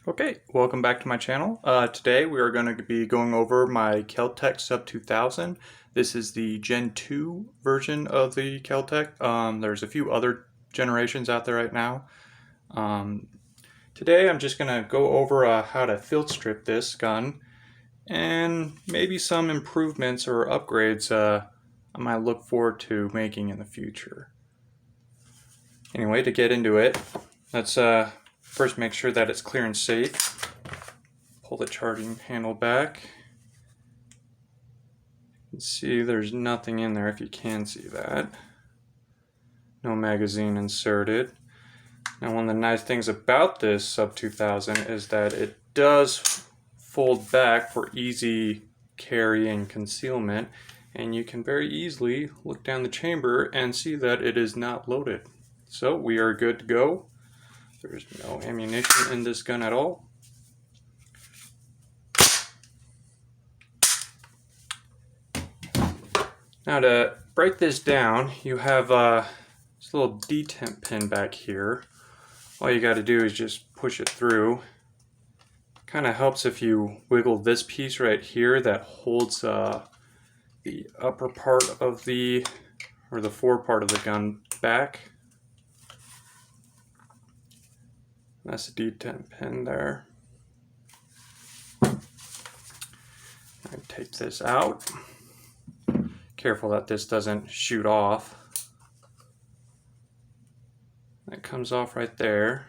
Okay, welcome back to my channel. Today we are going to be going over my Kel Tec Sub 2000. This is the Gen 2 version of the Kel Tec. There's a few other generations out there right now. Um, Today I'm just going to go over how to field strip this gun and maybe some improvements or upgrades I might look forward to making in the future. Anyway, to get into it, let's first make sure that it's clear and safe. Pull the charging handle back. You can see there's nothing in there if you can see that. No magazine inserted. Now, one of the nice things about this Sub 2000 is that it does fold back for easy carry and concealment, and you can very easily look down the chamber and see that it is not loaded. So we are good to go. There's no ammunition in this gun at all. Now to break this down, you have this little detent pin back here. All you got to do is just push it through. Kind of helps if you wiggle this piece right here that holds the upper part of the fore part of the gun back. That's the detent pin there. I take this out. Careful that this doesn't shoot off. That comes off right there.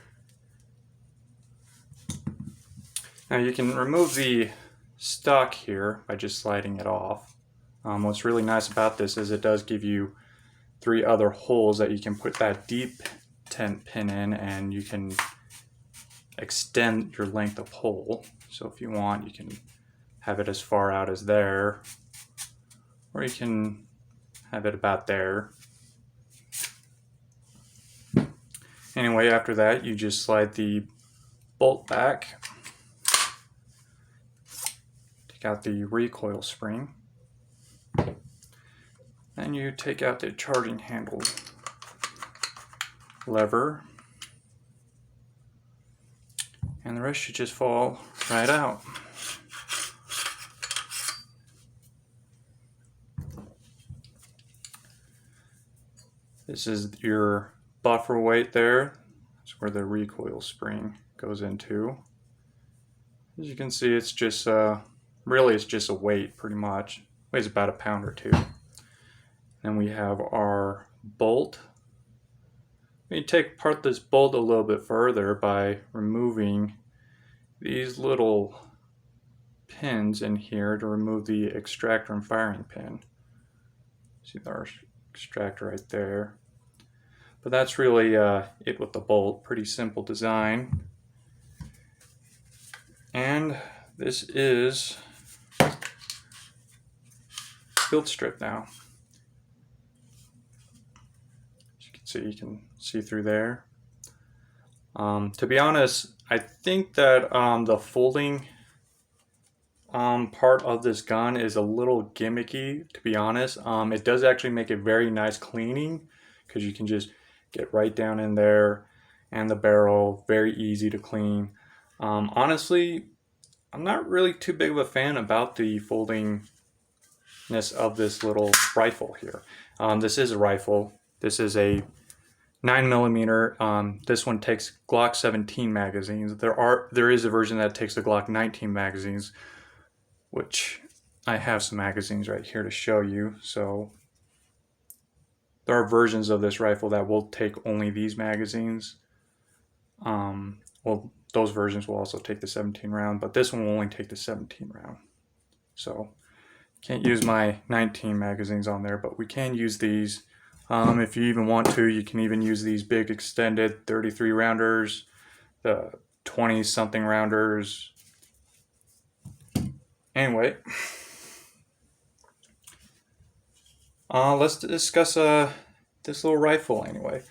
Now you can remove the stock here by just sliding it off. What's really nice about this is it does give you 3 other holes that you can put that deep tent pin in, and you can extend your length of hole. So if you want, you can have it as far out as there, or you can have it about there. Anyway, after that, you just slide the bolt back, take out the recoil spring, and you take out the charging handle lever, and the rest should just fall right out. This is your buffer weight there. That's where the recoil spring goes into. As you can see, it's just really it's just a weight pretty much. It weighs about a pound or 2. Then we have our bolt. We take apart this bolt a little bit further by removing these little pins in here to remove the extractor and firing pin. See our extractor right there. But that's really it with the bolt. Pretty simple design. And this is field strip now. As you can see through there. To be honest, I think that the folding part of this gun is a little gimmicky, to be honest. It does actually make it very nice cleaning, because you can just get right down in there, and the barrel, very easy to clean. Honestly, I'm not really too big of a fan about the foldingness of this little rifle here. This is a rifle. This is a 9mm. This one takes Glock 17 magazines. There is a version that takes the Glock 19 magazines, which I have some magazines right here to show you. So there are versions of this rifle that will take only these magazines. Well, those versions will also take the 17 round, but this one will only take the 17 round. So can't use my 19 magazines on there, but we can use these. If you even want to, you can even use these big extended 33 rounders, the 20 something rounders. Anyway, let's discuss this little rifle anyway.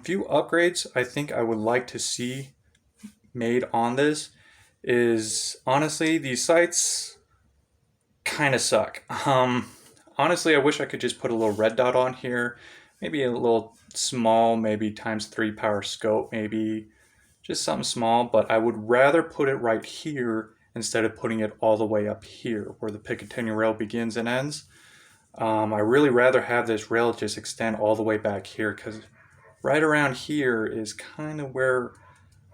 Few upgrades I think I would like to see made on this is, honestly, these sights kind of suck. Honestly, I wish I could just put a little red dot on here, maybe a little small, maybe ×3 power scope, maybe Just something small, but I would rather put it right here instead of putting it all the way up here where the Picatinny rail begins and ends. I really rather have this rail just extend all the way back here, because right around here is kind of where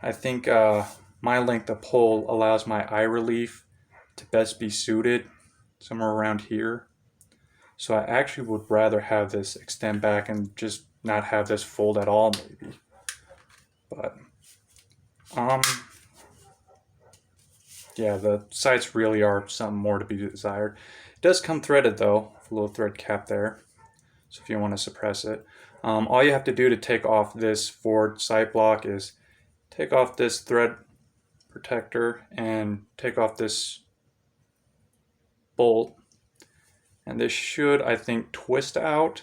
I think my length of pole allows my eye relief to best be suited, somewhere around here. So I actually would rather have this extend back and just not have this fold at all, maybe. But yeah, the sights really are something more to be desired. It does come threaded though, a little thread cap there. So if you want to suppress it, all you have to do to take off this forward sight block is take off this thread protector and take off this bolt, and this should, I think, twist out.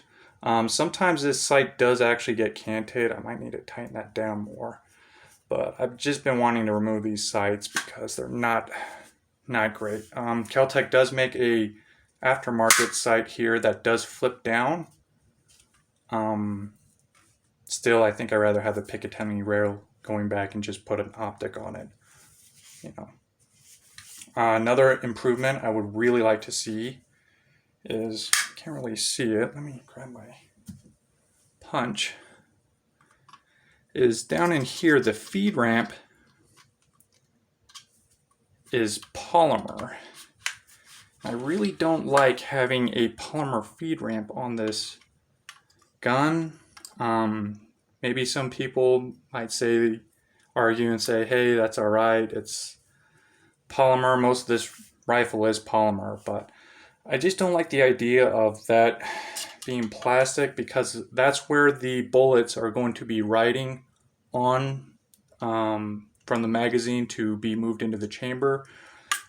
Sometimes this sight does actually get canted. I might need to tighten that down more, but I've just been wanting to remove these sights because they're not great. Kel Tec does make a aftermarket sight here that does flip down. Still, I think I'd rather have the Picatinny rail going back and just put an optic on it. You know, another improvement I would really like to see is, can't really see it. Let me grab my punch. Is down in here, the feed ramp is polymer. I really don't like having a polymer feed ramp on this gun. Maybe some people might argue and say, hey, that's all right, it's polymer, most of this rifle is polymer, but I just don't like the idea of that being plastic, because that's where the bullets are going to be riding on from the magazine to be moved into the chamber.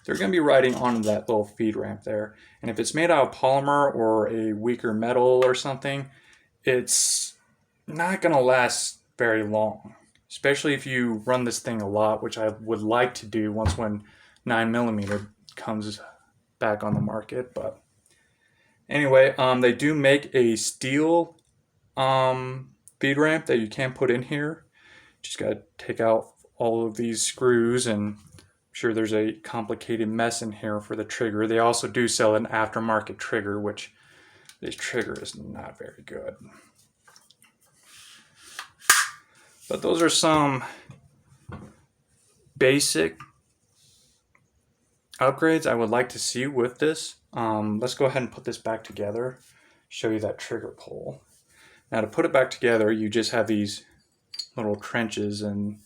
They're going to be riding on that little feed ramp there, and if it's made out of polymer or a weaker metal or something, it's not going to last very long, especially if you run this thing a lot, which I would like to do once when 9mm comes back on the market. But anyway, they do make a steel feed ramp that you can put in here. Just got to take out all of these screws, and I'm sure there's a complicated mess in here for the trigger. They also do sell an aftermarket trigger, which this trigger is not very good. But those are some basic upgrades I would like to see with this. Let's go ahead and put this back together, show you that trigger pull. Now to put it back together, you just have these little trenches in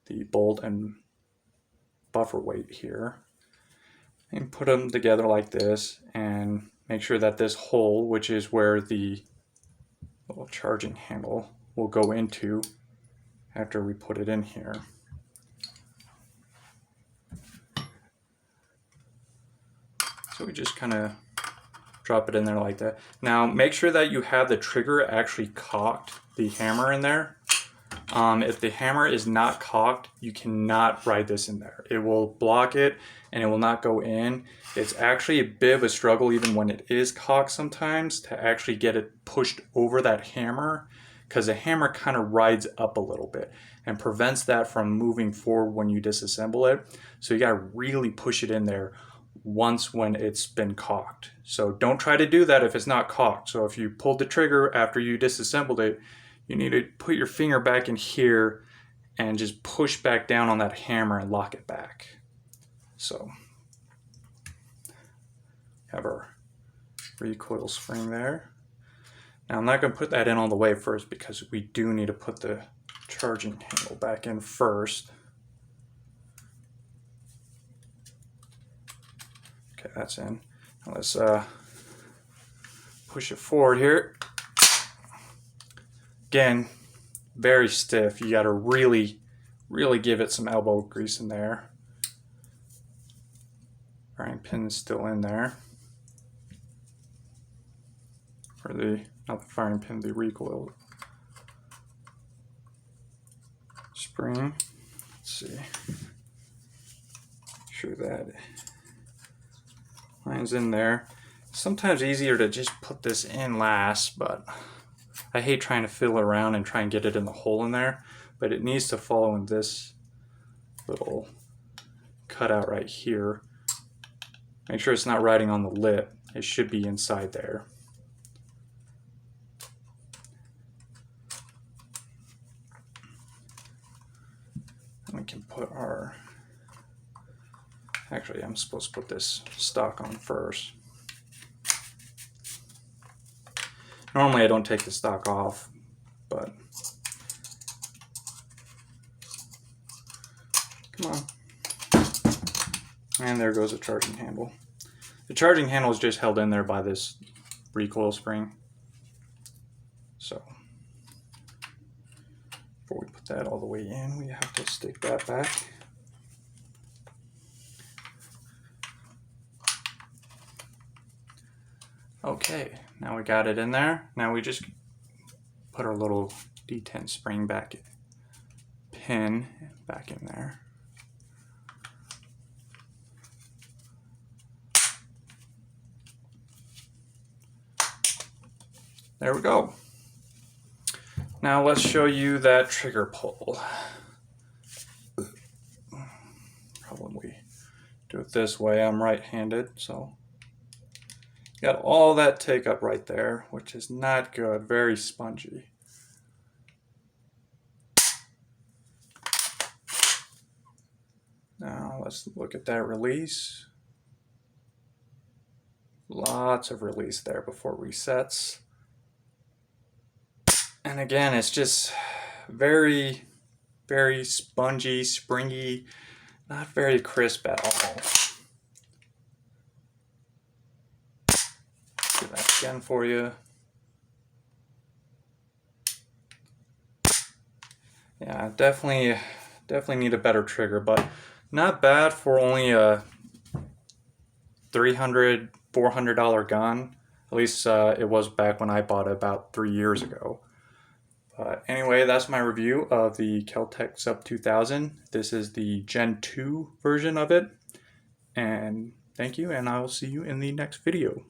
the bolt and buffer weight here. And put them together like this, and make sure that this hole, which is where the little charging handle will go into after we put it in here. So we just kind of drop it in there like that. Now make sure that you have the trigger actually cocked, the hammer in there. If the hammer is not cocked, you cannot ride this in there. It will block it and it will not go in. It's actually a bit of a struggle even when it is cocked sometimes to actually get it pushed over that hammer, because the hammer kind of rides up a little bit and prevents that from moving forward when you disassemble it. So you got to really push it in there once when it's been cocked. So don't try to do that if it's not cocked. So if you pulled the trigger after you disassembled it, you need to put your finger back in here and just push back down on that hammer and lock it back. So have our recoil spring there. Now I'm not going to put that in all the way first, because we do need to put the charging handle back in first. Okay, that's in. Now let's push it forward here. Again, very stiff. You got to really give it some elbow grease in there. Firing pin is still in there. For the, not the firing pin, the recoil spring. Let's see. Make sure that line's in there. Sometimes easier to just put this in last, but I hate trying to fiddle around and try and get it in the hole in there. but it needs to follow in this little cutout right here. Make sure it's not riding on the lip. It should be inside there. And we can put our, actually I'm supposed to put this stock on first. Normally I don't take the stock off, but come on. And there goes the charging handle. The charging handle is just held in there by this recoil spring. So before we put that all the way in, we have to stick that back. Okay, now we got it in there. Now we just put our little detent spring back, pin back in there. There we go. Now let's show you that trigger pull. Probably do it this way. I'm right-handed, so got all that take up right there, which is not good. Very spongy. Now let's look at that release. Lots of release there before resets. And again, it's just very, very spongy, springy, not very crisp at all. Do that again for you. Yeah, definitely need a better trigger, but not bad for only a $300, $400 gun. At least it was back when I bought it about 3 years ago. But anyway, that's my review of the Kel Tec Sub 2000. This is the Gen 2 version of it. And thank you, and I will see you in the next video.